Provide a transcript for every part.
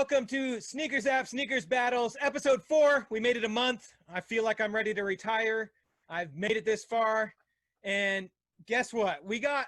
welcome to Sneakers App Sneakers Battles, episode 4. We made it a month. I feel like I'm ready to retire. I've made it this far. And guess what? We got,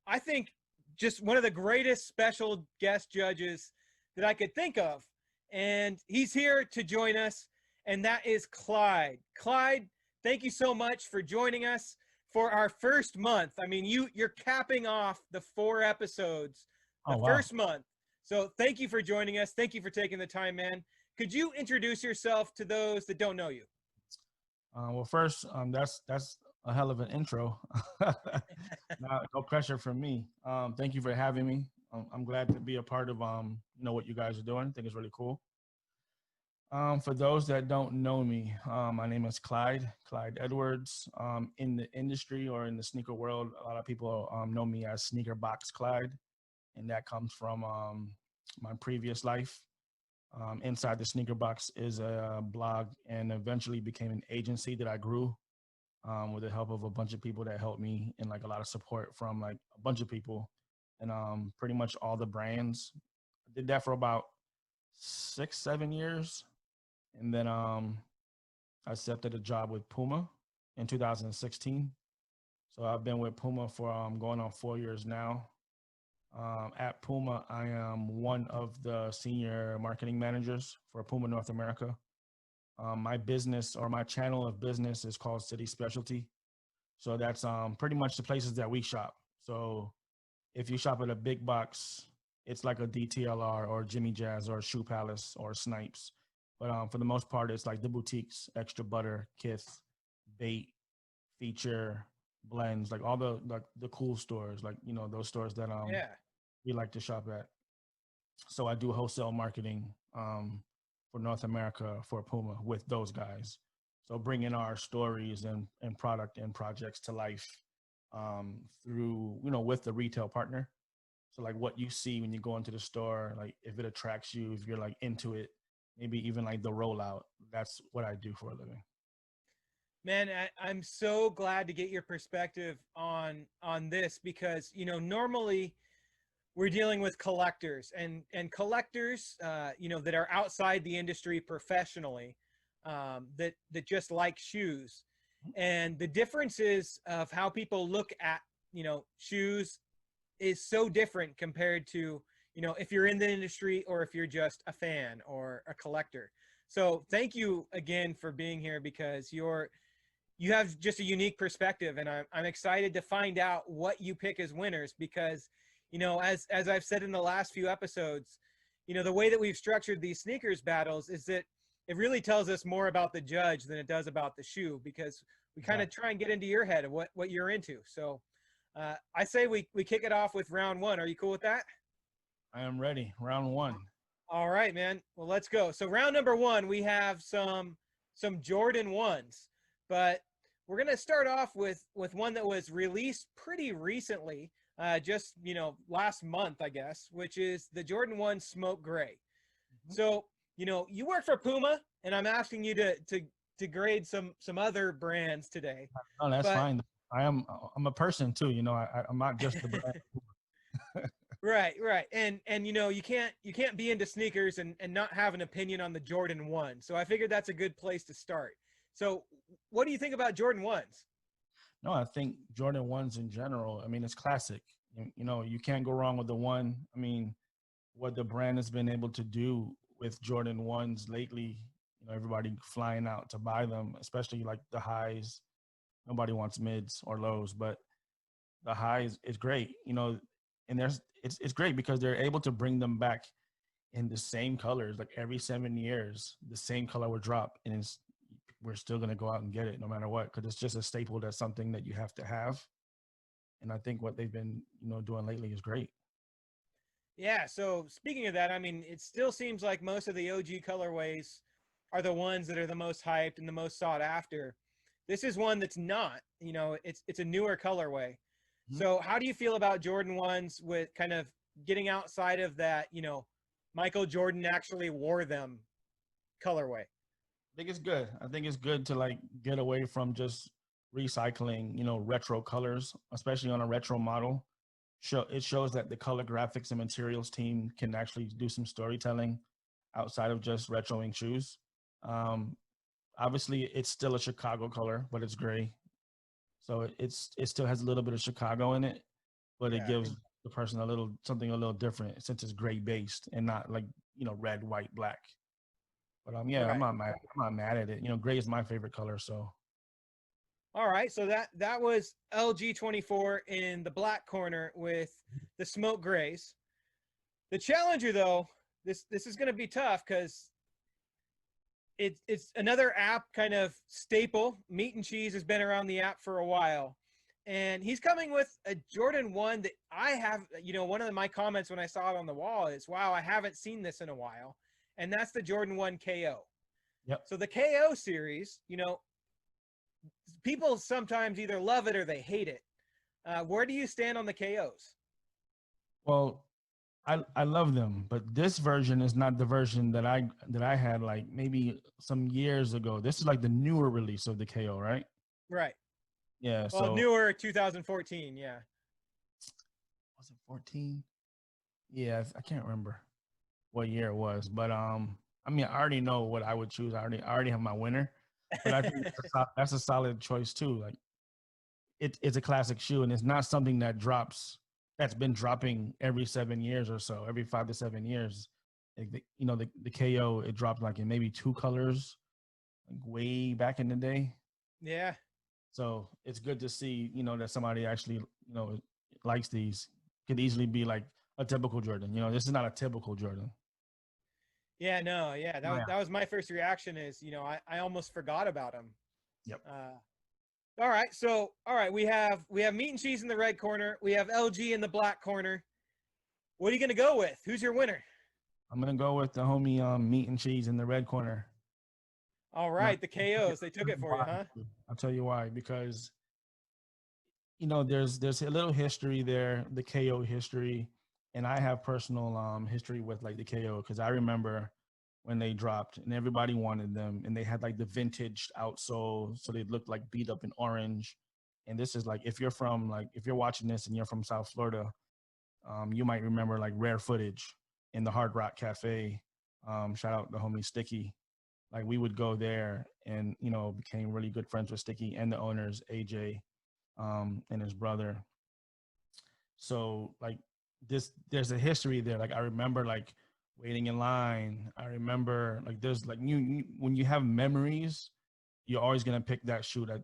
I think, just one of the greatest special guest judges that I could think of. And he's here to join us, and that is Clyde. Clyde, thank you so much for joining us for our first month. I mean, you're capping off the 4 episodes the first month. So thank you for joining us. Thank you for taking the time, man. Could you introduce yourself to those that don't know you? Well, first, that's a hell of an intro. No pressure from me. Thank you for having me. I'm glad to be a part of what you guys are doing. I think it's really cool. For those that don't know me, my name is Clyde Edwards. In the industry or in the sneaker world, a lot of people know me as Sneaker Box Clyde, and that comes from my previous life. Inside the Sneaker Box is a blog and eventually became an agency that I grew with the help of a bunch of people that helped me and like a lot of support from like a bunch of people and pretty much all the brands. I did that for about 6-7 years. And then I accepted a job with Puma in 2016. So I've been with Puma for going on 4 years now. At Puma, I am one of the senior marketing managers for Puma North America. My business or my channel of business is called City Specialty. So that's pretty much the places that we shop. So if you shop at a big box, it's like a DTLR or Jimmy Jazz or Shoe Palace or Snipes. But for the most part, it's like the boutiques, Extra Butter, Kith, Bait, Feature, Blends, like all the cool stores, like, you know, those stores that we like to shop at. So I do wholesale marketing for North America for Puma with those guys. So bringing our stories and product and projects to life through, with the retail partner. So like what you see when you go into the store, like if it attracts you, if you're like into it, maybe even like the rollout, that's what I do for a living. Man, I'm so glad to get your perspective on this because, normally we're dealing with collectors and collectors, that are outside the industry professionally, that just like shoes. And the differences of how people look at, shoes is so different compared to, if you're in the industry or if you're just a fan or a collector. So thank you again for being here because you have just a unique perspective, and I'm excited to find out what you pick as winners because, as I've said in the last few episodes, the way that we've structured these sneakers battles is that it really tells us more about the judge than it does about the shoe because we kind of try and get into your head of what you're into. So I say we kick it off with round 1. Are you cool with that? I am ready. Round 1. All right, man. Well, let's go. So round number 1, we have some Jordan 1s, but we're going to start off with one that was released pretty recently, just, last month, I guess, which is the Jordan 1 Smoke Gray. Mm-hmm. So, you work for Puma, and I'm asking you to grade some other brands today. Oh, that's fine. I'm a person too, I'm not just the brand. Right. And you can't be into sneakers and not have an opinion on the Jordan 1. So I figured that's a good place to start. So what do you think about Jordan 1s? No, I think Jordan 1s in general, I mean, it's classic. You can't go wrong with the 1. I mean, what the brand has been able to do with Jordan 1s lately, everybody flying out to buy them, especially like the highs. Nobody wants mids or lows, but the highs is great, and it's great because they're able to bring them back in the same colors, like every 7 years, the same color will drop, and we're still going to go out and get it no matter what, because it's just a staple. That's something that you have to have. And I think what they've been, doing lately is great. Yeah. So speaking of that, I mean, it still seems like most of the OG colorways are the ones that are the most hyped and the most sought after. This is one that's not, it's a newer colorway. Mm-hmm. So how do you feel about Jordan 1s with kind of getting outside of that, Michael Jordan actually wore them colorway? I think it's good. I think it's good to like get away from just recycling, retro colors, especially on a retro model. It shows that the color graphics and materials team can actually do some storytelling outside of just retroing shoes. Um, Obviously, it's still a Chicago color, but it's gray, so it still has a little bit of Chicago in it, but it Yeah. gives the person a little something a little different since it's gray based and not like red, white, black. But yeah, Right. I'm not mad at it. Gray is my favorite color, so All right. So that was LG24 in the black corner with the smoke grays. The Challenger, though, this is going to be tough because it's another app kind of staple. Meat and Cheese has been around the app for a while, and he's coming with a Jordan 1 that I have. One of my comments when I saw it on the wall is, "Wow, I haven't seen this in a while," and that's the Jordan 1 KO. yep. So the KO series, people sometimes either love it or they hate it. Where do you stand on the KOs? Well, I love them, but this version is not the version that I had like maybe some years ago. This is like the newer release of the KO, right? Right. Yeah. Well, So newer 2014. Yeah. was it 14? Yeah, I can't remember what year it was, but I mean, I already know what I would choose. I already have my winner, but I think that's a solid choice too. Like it's a classic shoe, and it's not something that's been dropping every 7 years or so, every 5 to 7 years. Like the KO, it dropped like in maybe two colors, like way back in the day. Yeah. So it's good to see, that somebody actually, likes these. Could easily be like a typical Jordan. This is not a typical Jordan. Yeah, no, yeah. Oh, yeah. That was my first reaction is, I almost forgot about him. Yep. All right. So, all right, we have Meat and Cheese in the red corner. We have LG in the black corner. What are you going to go with? Who's your winner? I'm gonna go with the homie Meat and Cheese in the red corner. All Now, right, the KOs. They took it for you, huh? I'll tell you why. Because there's a little history there, the KO history, and I have personal history with like the KO because I remember when they dropped and everybody wanted them, and they had like the vintage outsole, so they looked like beat up in orange. And this is like if you're watching this and you're from South Florida, you might remember like Rare Footage in the Hard Rock Cafe. Shout out the homie Sticky. Like we would go there and became really good friends with Sticky and the owners AJ and his brother. So like there's a history there. Like I remember like waiting in line. I remember like there's like you when you have memories, you're always gonna pick that shoe. That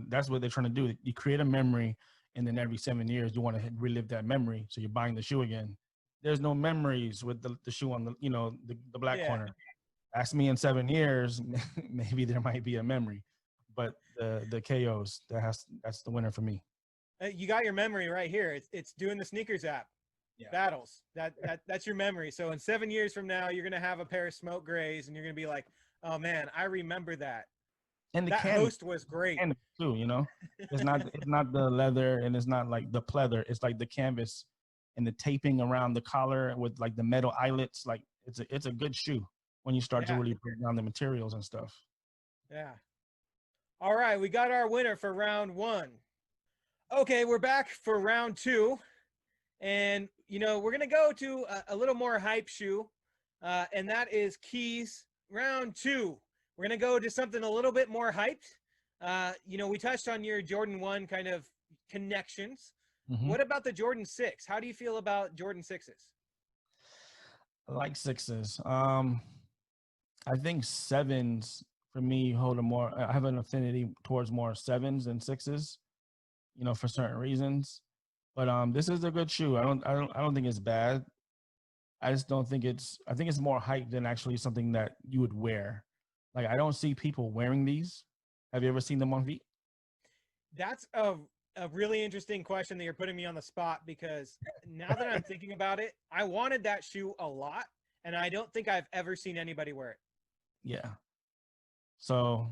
that's what they're trying to do. You create a memory, and then every 7 years you want to relive that memory. So you're buying the shoe again. There's no memories with the shoe on the black corner. Ask me in 7 years, maybe there might be a memory, but the KOs that's the winner for me. You got your memory right here. It's doing the sneakers app. Yeah. Battles. That's your memory. So in 7 years from now, you're gonna have a pair of smoke grays, and you're gonna be like, "Oh man, I remember that." And that host was great too. It's not the leather, and it's not like the pleather. It's like the canvas and the taping around the collar with like the metal eyelets. Like it's a good shoe when you start to really break down the materials and stuff. Yeah. All right, we got our winner for round one. Okay, we're back for round two. And, we're going to go to a little more hype shoe, and that is Keys round two. We're going to go to something a little bit more hyped. We touched on your Jordan 1 kind of connections. Mm-hmm. What about the Jordan 6? How do you feel about Jordan 6s? I like 6s. I think 7s for me I have an affinity towards more 7s than 6s, for certain reasons. But this is a good shoe. I don't think it's bad. I just don't think I think it's more hype than actually something that you would wear. Like I don't see people wearing these. Have you ever seen them on feet? That's a really interesting question that you're putting me on the spot, because now that I'm thinking about it, I wanted that shoe a lot, and I don't think I've ever seen anybody wear it. Yeah. So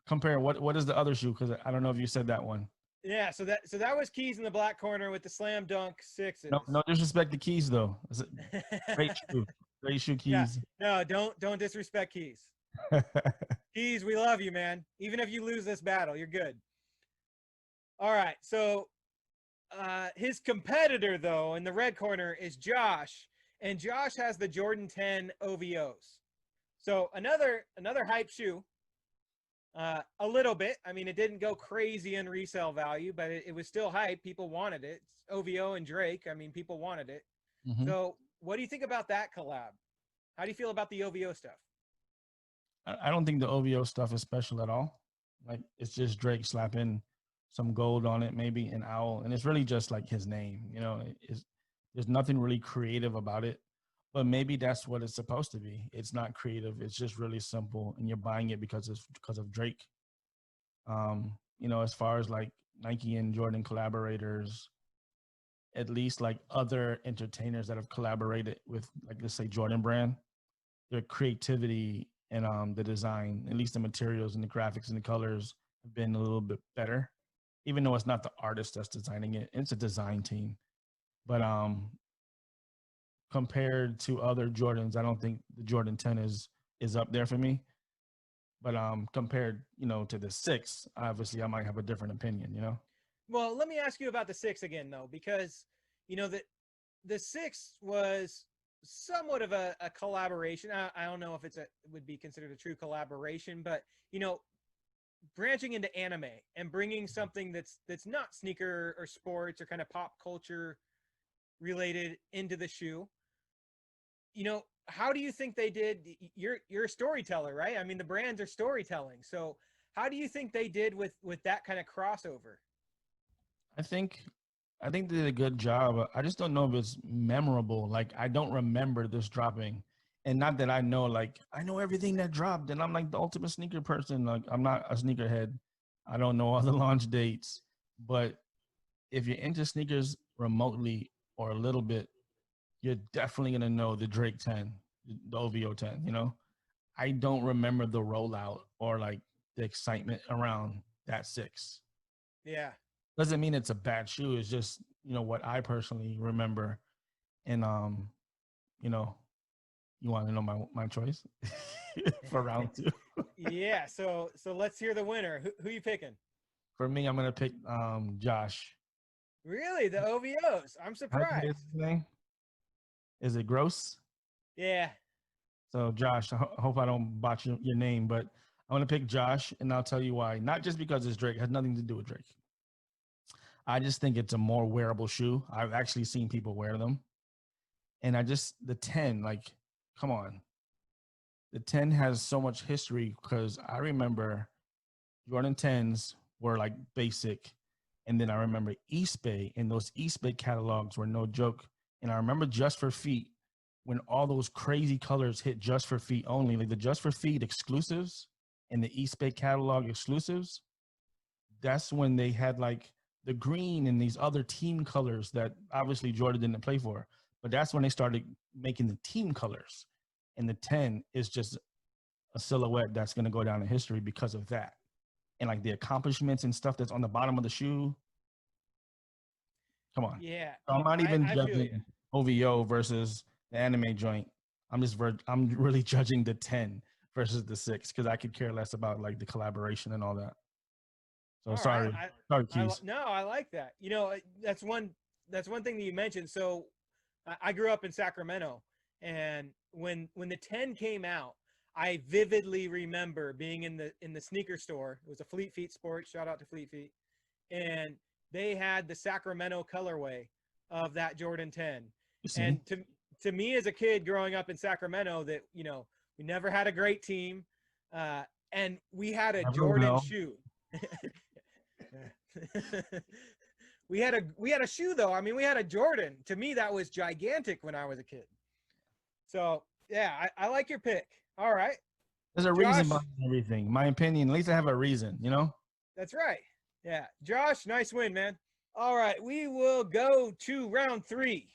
compare what is the other shoe? Because I don't know if you said that one. Yeah, so that was Keys in the black corner with the slam dunk 6s. No disrespect to Keys though. Great shoe. Great shoe, Keys. Yeah. No, don't disrespect Keys. Keys, we love you, man. Even if you lose this battle, you're good. All right, so his competitor though in the red corner is Josh, and Josh has the Jordan 10 OVOs. So another hype shoe. A little bit. I mean, it didn't go crazy in resale value, but it was still hype. People wanted it. It's OVO and Drake. I mean, people wanted it. Mm-hmm. So what do you think about that collab? How do you feel about the OVO stuff? I don't think the OVO stuff is special at all. Like, it's just Drake slapping some gold on it, maybe an owl, and it's really just like his name. You know, there's nothing really creative about it, but maybe that's what it's supposed to be. It's not creative. It's just really simple, and you're buying it because of Drake. You know, as far as like Nike and Jordan collaborators, at least like other entertainers that have collaborated with, like, let's say Jordan brand, their creativity and the design, at least the materials and the graphics and the colors, have been a little bit better, even though it's not the artist that's designing it. It's a design team. But compared to other Jordans, I don't think the Jordan 10 is up there for me. But compared, you know, to the 6, obviously I might have a different opinion, you know? Well, let me ask you about the 6 again, though, because, you know, the 6 was somewhat of a collaboration. I don't know if it would be considered a true collaboration, but, you know, branching into anime and bringing something that's not sneaker or sports or kind of pop culture related into the shoe. You know, how do you think they did? You're a storyteller, right? I mean, the brands are storytelling. So how do you think they did with that kind of crossover? I think they did a good job. I just don't know if it's memorable. Like, I don't remember this dropping. And not that I know, like, I know everything that dropped, and I'm like the ultimate sneaker person. Like, I'm not a sneakerhead. I don't know all the launch dates. But if you're into sneakers remotely or a little bit, you're definitely going to know the Drake 10, the OVO 10, you know? I don't remember the rollout or like the excitement around that 6. Yeah. Doesn't mean it's a bad shoe. It's just, you know, what I personally remember. And you know, you want to know my choice for round 2? Yeah. So let's hear the winner. Who you picking? For me, I'm gonna pick Josh. Really, the OVOs? I'm surprised. His name? Is it Gross? Yeah. So Josh, I hope I don't botch your name, but I'm gonna pick Josh, and I'll tell you why. Not just because it's Drake; it has nothing to do with Drake. I just think it's a more wearable shoe. I've actually seen people wear them. And the 10, like, come on. The 10 has so much history because I remember Jordan 10s were like basic. And then I remember East Bay, and those East Bay catalogs were no joke. And I remember Just for Feet, when all those crazy colors hit Just for Feet only, like the Just for Feet exclusives and the East Bay catalog exclusives. That's when they had like the green and these other team colors that obviously Jordan didn't play for. But that's when they started making the team colors. And the 10 is just a silhouette that's going to go down in history because of that. And like the accomplishments and stuff that's on the bottom of the shoe. Come on. Yeah. So I'm not even judging OVO versus the anime joint. I'm really judging the 10 versus the 6 because I could care less about like the collaboration and all that. So all sorry. Right. Sorry, Keys. No, I like that. You know, that's one thing that you mentioned. So I grew up in Sacramento, and when the 10 came out, I vividly remember being in the sneaker store. It was a Fleet Feet Sports. Shout out to Fleet Feet. And they had the Sacramento colorway of that Jordan 10. And to me as a kid growing up in Sacramento, that, you know, we never had a great team, and we had a Jordan shoe. we had a shoe though. I mean, we had a Jordan. To me, that was gigantic when I was a kid. So yeah, I like your pick. All right. There's a reason behind everything. My opinion, at least I have a reason, you know? That's right. Yeah. Josh, nice win, man. All right. We will go to round 3.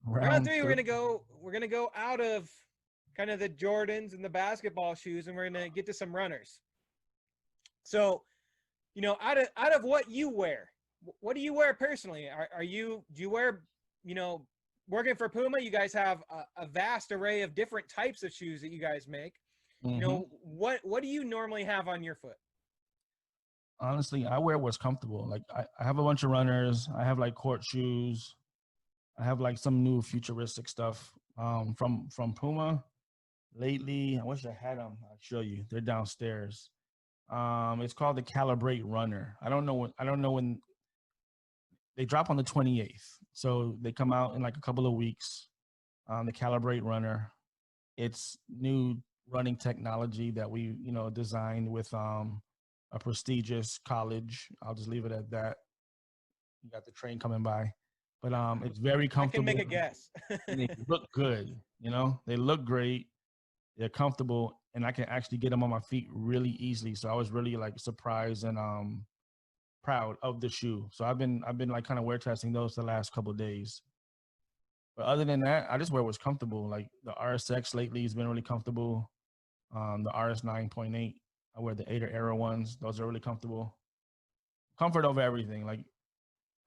Round 3, we're gonna go out of kind of the Jordans and the basketball shoes, and we're gonna get to some runners. So, you know, out of what you wear, what do you wear personally? Do you wear, you know, working for Puma, you guys have a vast array of different types of shoes that you guys make. You know, what do you normally have on your foot? Honestly, I wear what's comfortable. Like I have a bunch of runners. I have like court shoes. I have like some new futuristic stuff From Puma lately. I wish I had them. I'll show you. They're downstairs. It's called the Calibrate Runner. I don't know when they drop on the 28th. So they come out in like a couple of weeks. The Calibrate Runner. It's new running technology that we, designed with a prestigious college. I'll just leave it at that. You got the train coming by. But it's very I can comfortable. make a guess. And they look good, they look great. They're comfortable, and I can actually get them on my feet really easily. So I was really like surprised and proud of the shoe. So I've been like kind of wear testing those the last couple of days. But other than that, I just wear what's comfortable. Like the RSX lately has been really comfortable. The RS 9.8, I wear the Ader Aero ones. Those are really comfortable. Comfort over everything. Like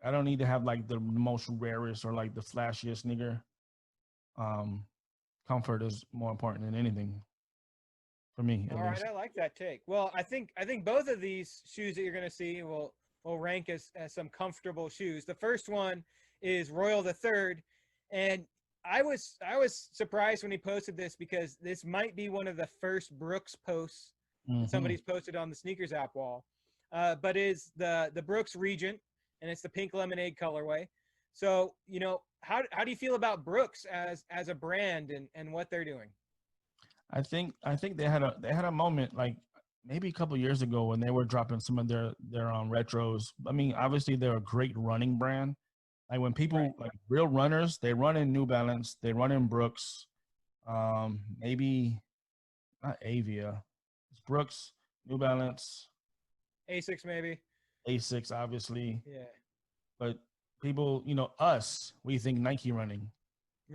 I don't need to have like the most rarest or like the flashiest sneaker. Comfort is more important than anything for me. All right, I like that take. Well, I think both of these shoes that you're going to see will rank as some comfortable shoes. The first one is Royal the Third, and I was surprised when he posted this because this might be one of the first Brooks posts that somebody's posted on the Sneakers app wall. But is the Brooks Regent, and it's the pink lemonade colorway. So, how do you feel about Brooks as a brand and what they're doing? I think they had a moment like maybe a couple of years ago when they were dropping some of their retros. I mean, obviously they're a great running brand. Like when people like real runners, they run in New Balance, they run in Brooks, maybe not Avia, it's Brooks, New Balance, Asics maybe. Asics obviously. Yeah. But people, us, we think Nike running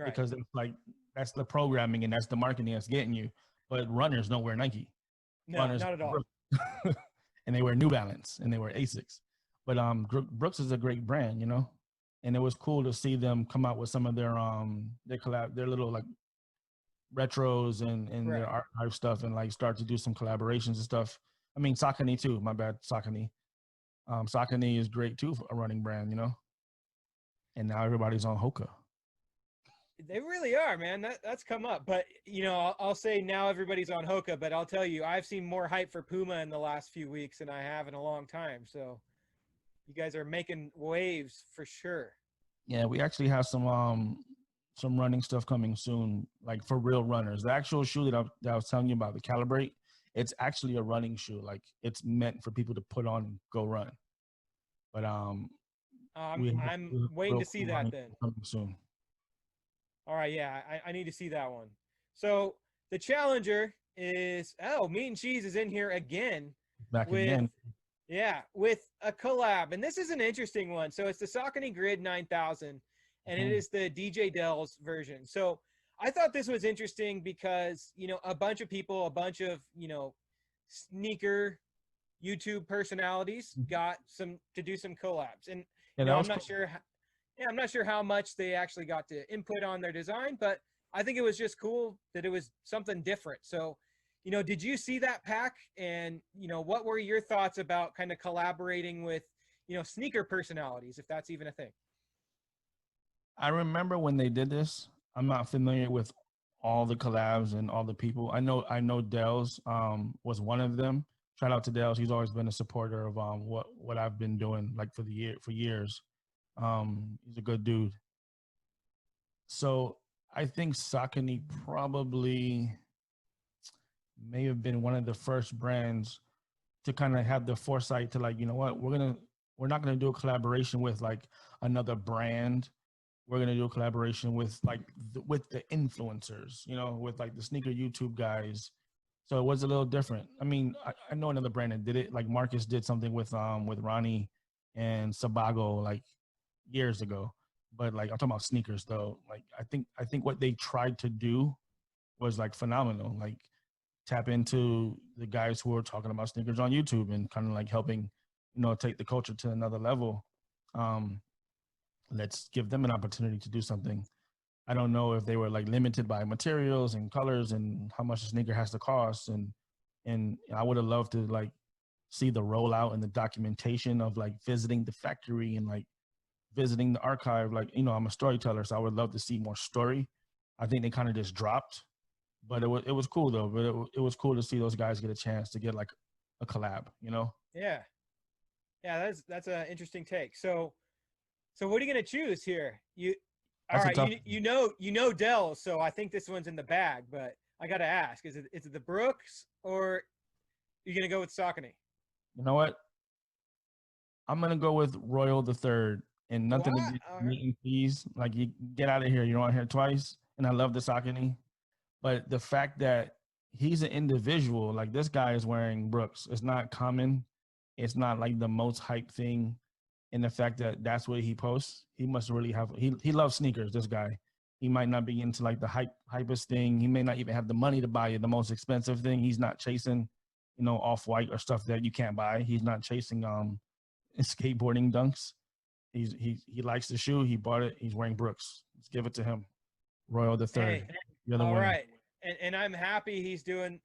because it's like that's the programming and that's the marketing that's getting you. But runners don't wear Nike. No, runners not at all. And they wear New Balance and they wear Asics. But Brooks is a great brand, and it was cool to see them come out with some of their little like retros and their archive stuff and like start to do some collaborations and stuff. I mean, Saucony too. My bad, Saucony. Saucony is great too for a running brand, and now everybody's on Hoka. They really are, man. That's come up. But, I'll say now everybody's on Hoka, but I'll tell you, I've seen more hype for Puma in the last few weeks than I have in a long time. So you guys are making waves for sure. Yeah, we actually have some running stuff coming soon, like for real runners. The actual shoe that I was telling you about, the Calibrate, it's actually a running shoe. Like it's meant for people to put on and go run. But I'm waiting to see that then. Coming soon. All right, yeah, I need to see that one. So the Challenger is Meat and Cheese is in here again. Back again. Yeah, with a collab, and this is an interesting one. So it's the Saucony Grid 9000, and it is the DJ Dells version. So I thought this was interesting because a bunch of people, a bunch of sneaker YouTube personalities got to do some collabs, and I'm not sure. Yeah, I'm not sure how much they actually got to input on their design, but I think it was just cool that it was something different. So, did you see that pack? And, what were your thoughts about kind of collaborating with, sneaker personalities, if that's even a thing? I remember when they did this. I'm not familiar with all the collabs and all the people. I know Dells was one of them. Shout out to Dells. He's always been a supporter of what I've been doing like for years. He's a good dude. So I think Saucony probably may have been one of the first brands to kind of have the foresight to like, what, we're not gonna do a collaboration with like another brand. We're gonna do a collaboration with like with the influencers, with like the sneaker YouTube guys. So it was a little different. I mean, I know another brand that did it. Like Marcus did something with Ronnie and Sabago like years ago, but like I'm talking about sneakers though. Like I think what they tried to do was like phenomenal. Like tap into the guys who are talking about sneakers on YouTube and kind of like helping, take the culture to another level. Let's give them an opportunity to do something. I don't know if they were like limited by materials and colors and how much a sneaker has to cost, and I would have loved to like see the rollout and the documentation of like visiting the factory and like visiting the archive. Like, I'm a storyteller, so I would love to see more story I think they kind of just dropped. But it was cool though. But it was cool to see those guys get a chance to get like a collab, you know? Yeah. Yeah, that's an interesting take. So what are you gonna choose here? All That's a right, tough. you know Dell, so I think this one's in the bag, but I gotta ask, is it the Brooks or are you gonna go with Saucony? You know what? I'm gonna go with Royal the Third, and nothing What? against All right. meat and cheese. Like you get out of here. You don't want to hear twice. And I love the Saucony, but the fact that he's an individual, like this guy is wearing Brooks. It's not common. It's not like the most hype thing. And the fact that that's what he posts, he must really have. He loves sneakers. This guy. He might not be into like the hypest thing. He may not even have the money to buy the most expensive thing. He's not chasing, off white or stuff that you can't buy. He's not chasing skateboarding dunks. He likes the shoe. He bought it. He's wearing Brooks. Let's give it to him. Royal the Third. Hey, You're the all winner. right. And I'm happy he's getting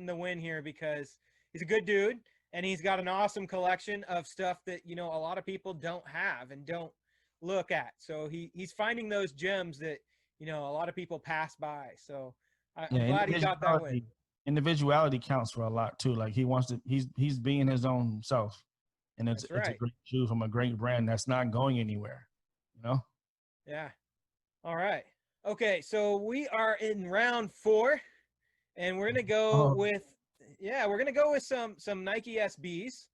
the win here because he's a good dude and he's got an awesome collection of stuff that a lot of people don't have and don't look at. So he's finding those gems that a lot of people pass by. So I'm Yeah, glad he got that win. individuality counts for a lot too. Like he wants to. He's being his own self, and it's That's it's a right. great shoe from a great brand that's not going anywhere. You know. Yeah. All right. Okay, so we are in round 4 and we're gonna go Oh, with we're gonna go with some Nike SBs.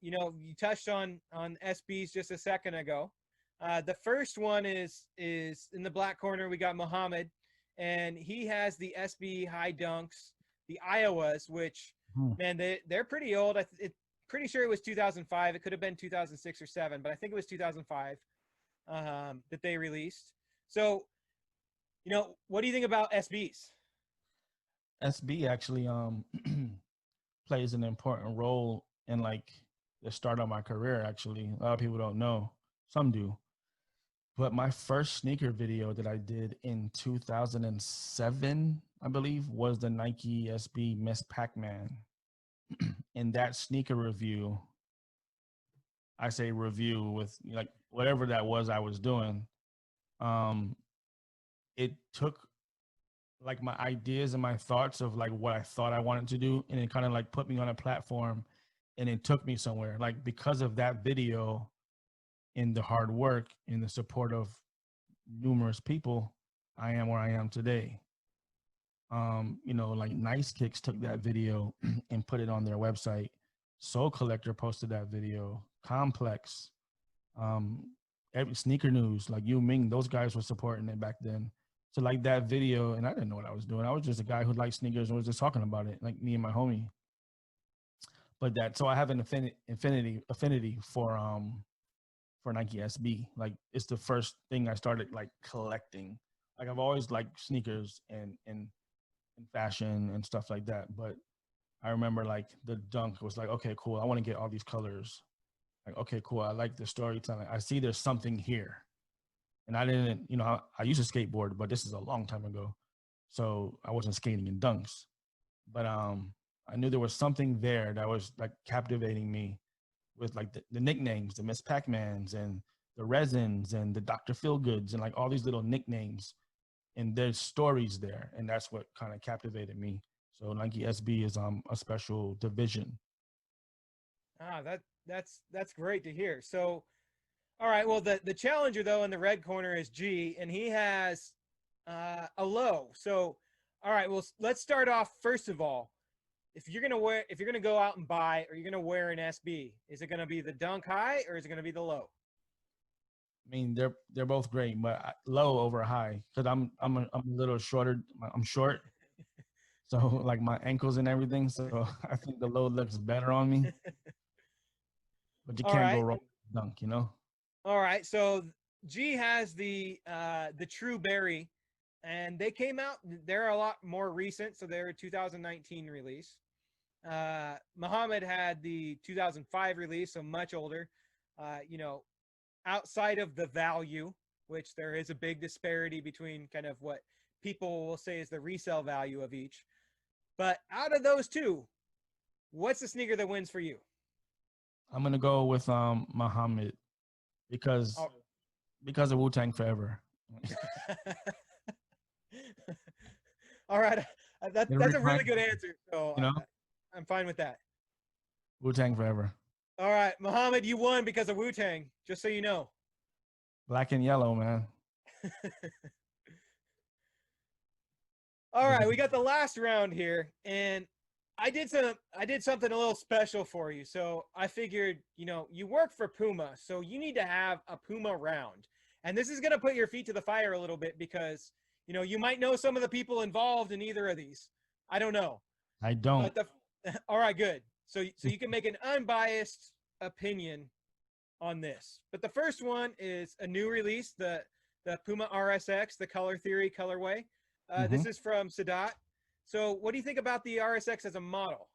You touched on SBs just a second ago. The first one is in the black corner. We got Muhammad, and he has the SB High Dunks, the Iowas, which hmm. man they're pretty old. Pretty sure it was 2005. It could have been 2006 or 7, but I think it was 2005 that they released. So, what do you think about SBs? SB actually plays an important role in like the start of my career. Actually, a lot of people don't know. Some do. But my first sneaker video that I did in 2007, I believe, was the Nike SB Miss Pac-Man. In that sneaker review, I say review with like whatever that was I was doing. Um, it took like my ideas and my thoughts of like what I thought I wanted to do, and it kind of like put me on a platform, and it took me somewhere. Like because of that video, and the hard work and the support of numerous people, I am where I am today. Like Nice Kicks took that video and put it on their website. Soul Collector posted that video. Complex, every Sneaker News, like Yu Ming, those guys were supporting it back then. So like that video, and I didn't know what I was doing. I was just a guy who liked sneakers and was just talking about it, like me and my homie. But so I have an affinity for Nike SB. Like it's the first thing I started like collecting. Like I've always liked sneakers and fashion and stuff like that. But I remember like the dunk was like, okay, cool. I want to get all these colors. Like, okay, cool. I like the storytelling. I see there's something here. And I didn't, I used to skateboard, but this is a long time ago. So I wasn't skating in dunks. But I knew there was something there that was like captivating me with like the nicknames, the Miss Pac-Mans and the Resins and the Dr. Feelgoods and like all these little nicknames, and there's stories there, and that's what kind of captivated me. So Nike SB is a special division. That's great to hear. So, all right, well the challenger though in the red corner is G, and he has a low. So, all right, well let's start off first of all. If you're gonna go out and buy, or you're gonna wear an SB, is it gonna be the Dunk High or is it gonna be the low? I mean, they're both great, but low over high because I'm a little shorter. I'm short, so like my ankles and everything. So I think the low looks better on me, but you All can't go right, wrong with dunk, you know. all right. So G has the True Berry, and they came out. They're a lot more recent, so they're a 2019 release. Muhammad had the 2005 release, so much older. You know, outside of the value, which there is a big disparity between kind of what people will say is the resale value of each. But out of those two, what's the sneaker that wins for you? I'm gonna go with Muhammad because Oh, because of Wu Tang Forever. All right. That's a really good answer. So You know, I'm fine with that. Wu-Tang forever. All right, Muhammad, you won because of Wu-Tang, just so you know. Black and yellow, man. All right, we got the last round here, and I did something a little special for you. So I figured, you work for Puma, so you need to have a Puma round. And this is going to put your feet to the fire a little bit because, you might know some of the people involved in either of these. I don't know. I don't. But all right, good. So you can make an unbiased opinion on this. But the first one is a new release, the Puma RSX, the Color Theory colorway. This is from Sadat. So what do you think about the RSX as a model?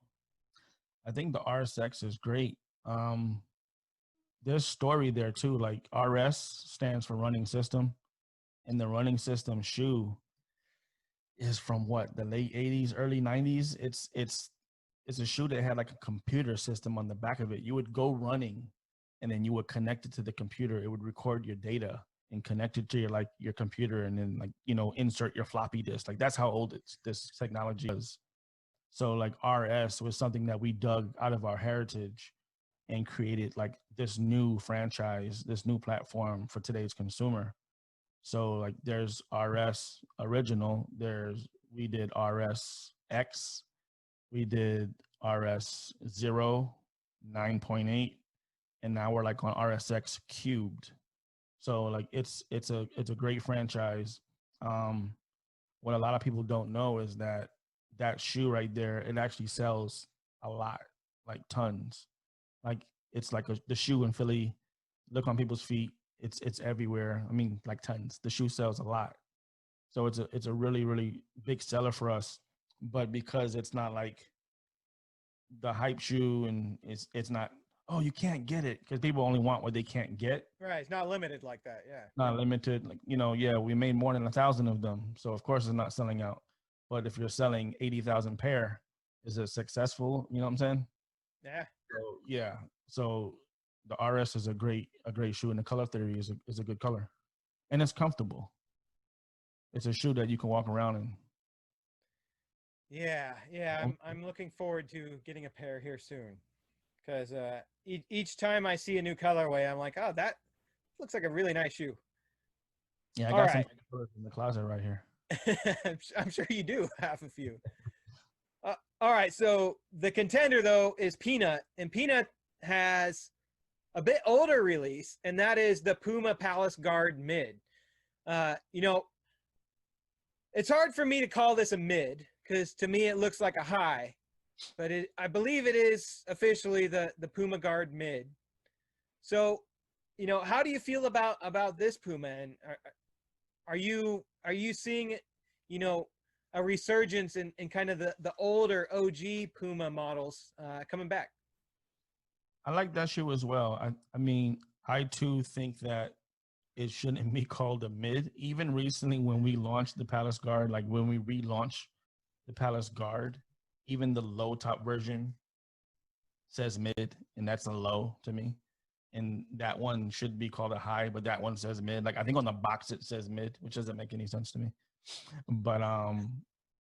I think the RSX is great. There's story there too. Like RS stands for running system, and the running system shoe is from what, the late 80s, early 90s. It's a shoe that had like a computer system on the back of it. You would go running, and then you would connect it to the computer. It would record your data and connect it to your computer, and then insert your floppy disk. Like that's how old this technology is. So like RS was something that we dug out of our heritage and created like this new franchise, this new platform for today's consumer. So like there's RS original, we did RS X, we did RS 0, 9.8, and now we're like on RSX cubed. So like it's a great franchise. What a lot of people don't know is that shoe right there, it actually sells a lot, like tons. Like it's like the shoe in Philly. Look on people's feet. It's everywhere. I mean, like tons. The shoe sells a lot. So it's a really, really big seller for us. But because it's not like the hype shoe, and it's not, oh, you can't get it, because people only want what they can't get. Right. It's not limited like that. Yeah. Not limited. Like, yeah, we made more than 1,000 of them. So of course it's not selling out. But if you're selling 80,000 pair, is it successful? You know what I'm saying? Yeah. So yeah. So the RS is a great shoe, and the Color Theory is a good color, and it's comfortable. It's a shoe that you can walk around in. Yeah. I'm looking forward to getting a pair here soon, because each time I see a new colorway, I'm like, oh, that looks like a really nice shoe. Yeah, I got some colors in the closet right here. I'm sure you do have a few. All right, so the contender though is Peanut, and Peanut has a bit older release, and that is the Puma Palace Guard Mid. It's hard for me to call this a mid, because to me it looks like a high, but I believe it is officially the Puma Guard Mid. So, how do you feel about this Puma, and are you seeing, a resurgence in kind of the older OG Puma models coming back? I like that shoe as well. I mean, I too think that it shouldn't be called a mid. Even recently when we launched the Palace Guard, like when we relaunched the Palace Guard, even the low top version says mid, and that's a low to me. And that one should be called a high, but that one says mid. Like I think on the box it says mid, which doesn't make any sense to me. But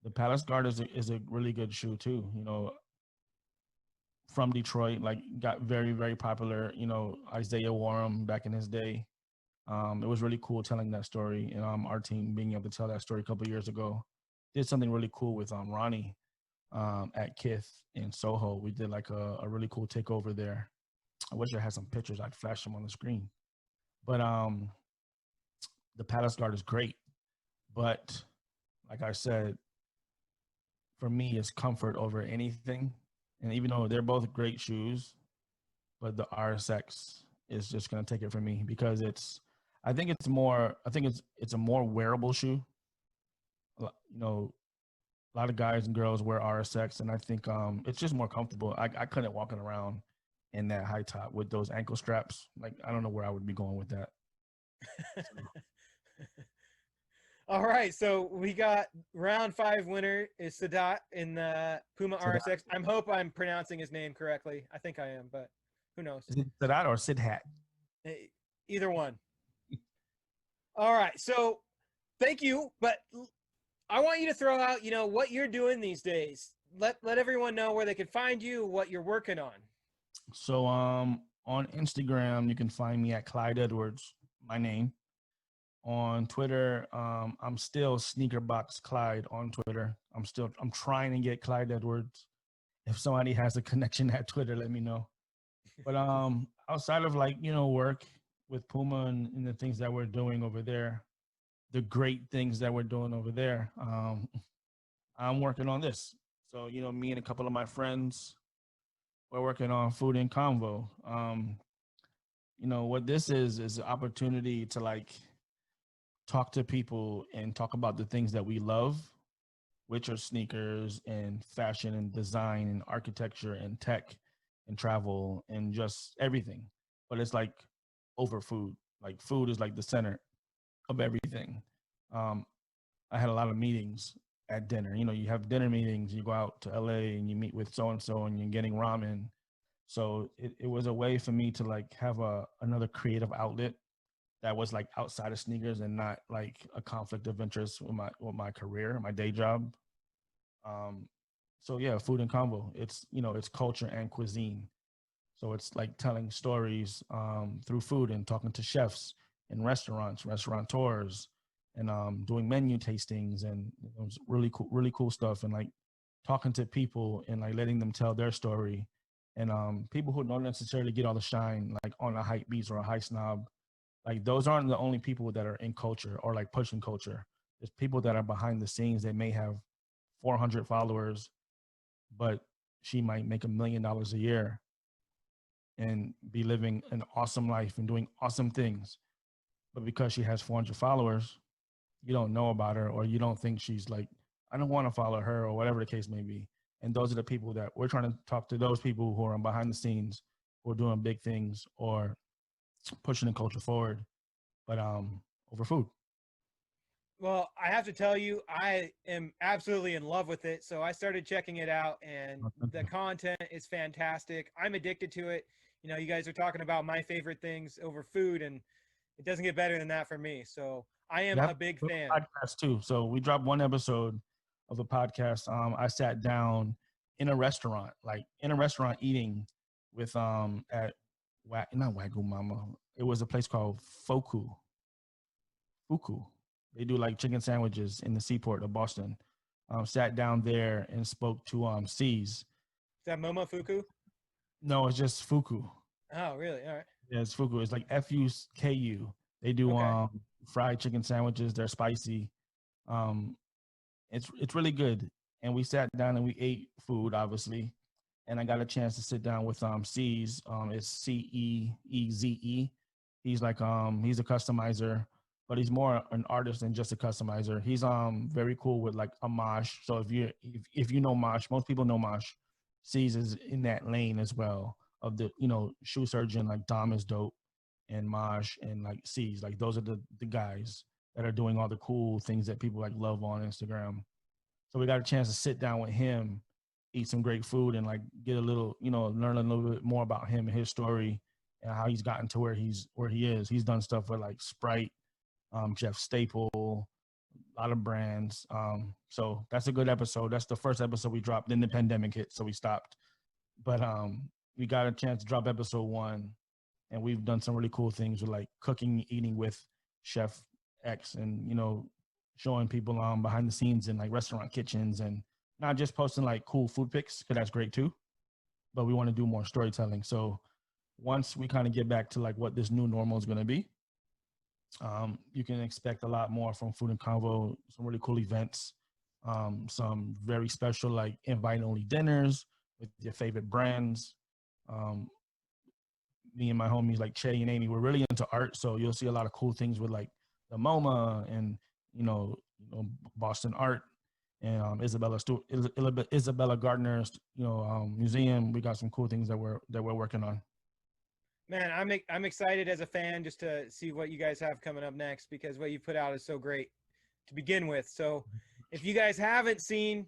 the Palace Guard is a really good shoe too. From Detroit, like got very, very popular. Isaiah wore them back in his day. It was really cool telling that story, and our team being able to tell that story a couple of years ago. Did something really cool with Ronnie at Kith in Soho. We did like a really cool takeover there. I wish I had some pictures. I'd flash them on the screen. But the Palace Guard is great. But like I said, for me, it's comfort over anything. And even though they're both great shoes, but the RSX is just going to take it for me, because I think it's a more wearable shoe. A lot of guys and girls wear RSX, and I think it's just more comfortable. I couldn't walking around in that high top with those ankle straps. Like, I don't know where I would be going with that. All right, so we got round 5 winner is Sadat in the Puma RSX. I hope I'm pronouncing his name correctly. I think I am, but who knows? Is it Sadat or Sidhat? Either one. All right. So thank you, but I want you to throw out, what you're doing these days. Let everyone know where they can find you, what you're working on. So on Instagram you can find me at Clyde Edwards, my name. On Twitter, I'm still Sneakerbox Clyde on Twitter. I'm trying to get Clyde Edwards. If somebody has a connection at Twitter, let me know. But outside of work with Puma and the things that we're doing over there, the great things that we're doing over there, I'm working on this. So me and a couple of my friends, we're working on Food and Convo. What this is an opportunity to talk to people and talk about the things that we love, which are sneakers and fashion and design and architecture and tech and travel and just everything. But it's like over food. Like food is like the center of everything. Um, I had a lot of meetings at dinner. You have dinner meetings, you go out to LA and you meet with so and so and you're getting ramen. So it was a way for me to have another creative outlet that was outside of sneakers and not like a conflict of interest with my career, my day job. Um, so yeah, Food and Convo. It's culture and cuisine. So it's like telling stories through food and talking to chefs in restaurants, restaurateurs, and doing menu tastings and it was really cool stuff. And talking to people and letting them tell their story. And people who don't necessarily get all the shine, like on a hype beast or a high snob, those aren't the only people that are in culture or pushing culture. There's people that are behind the scenes. They may have 400 followers, but she might make $1 million a year and be living an awesome life and doing awesome things. But because she has 400 followers, you don't know about her or you don't think she's I don't want to follow her or whatever the case may be. And those are the people that we're trying to talk to, those people who are behind the scenes, who are doing big things or pushing the culture forward, but over food. Well, I have to tell you, I am absolutely in love with it. So I started checking it out, and the content is fantastic. I'm addicted to it. You guys are talking about my favorite things over food, and it doesn't get better than that for me. So I am a big fan. Podcast too. So we dropped one episode of a podcast. I sat down in a restaurant, eating with at not Wagyu Mama. It was a place called Fuku. They do chicken sandwiches in the seaport of Boston. Sat down there and spoke to C's. Is that Momofuku? No, it's just Fuku. Oh, really? All right. Yeah, it's Fuku. It's like FUKU. They do fried chicken sandwiches. They're spicy. It's really good. And we sat down and we ate food, obviously. And I got a chance to sit down with C's. It's CEEZE. He's he's a customizer, but he's more an artist than just a customizer. He's very cool with a mosh. So if you know mosh, most people know mosh. C's is in that lane as well of the shoe surgeon. Dom is dope, and mosh and C's. Those are the guys that are doing all the cool things that people love on Instagram. So we got a chance to sit down with him, eat some great food, and get a little, learn a little bit more about him and his story and how he's gotten to where he is. He's done stuff with Sprite, Jeff Staple, a lot of brands. So that's a good episode. That's the first episode we dropped. Then the pandemic hit, so we stopped. But we got a chance to drop episode 1, and we've done some really cool things with cooking, eating with Chef X, and showing people behind the scenes in restaurant kitchens, and not just posting cool food pics, because that's great too, but we want to do more storytelling. So once we kind of get back to what this new normal is going to be, you can expect a lot more from Food and Convo, some really cool events, some very special invite-only dinners with your favorite brands. Me and my homies Che and Amy, we're really into art, so you'll see a lot of cool things with the MoMA and Boston Art and Isabella Gardner's museum. We got some cool things that we're working on. Man, I'm excited as a fan just to see what you guys have coming up next, because what you put out is so great to begin with. So if you guys haven't seen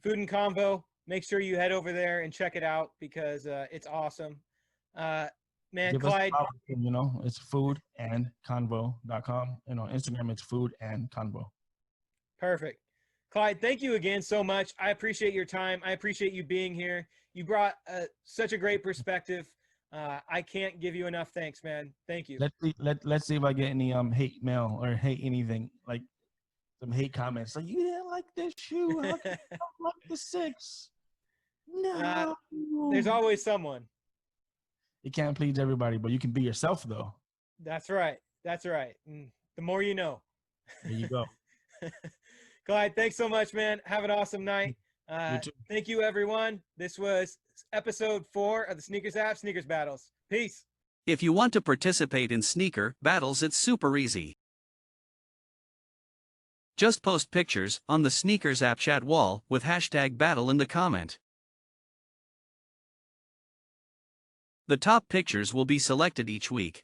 Food and Convo, make sure you head over there and check it out, because it's awesome. Man, Give us a Clyde. follow, you know, it's foodandconvo.com. And on Instagram, it's foodandconvo. Perfect. Clyde, thank you again so much. I appreciate your time. I appreciate you being here. You brought such a great perspective. I can't give you enough thanks, man. Thank you. Let's see if I get any hate mail or hate anything, like some hate comments. Like, you didn't like this shoe. How come you don't like the 6? No. There's always someone. You can't please everybody, but you can be yourself, though. That's right. That's right. And the more you know. There you go. Clyde, thanks so much, man. Have an awesome night. You too. Thank you, everyone. This was episode 4 of the Sneakers app, Sneakers Battles. Peace. If you want to participate in sneaker battles, it's super easy. Just post pictures on the Sneakers app chat wall with hashtag battle in the comment. The top pictures will be selected each week.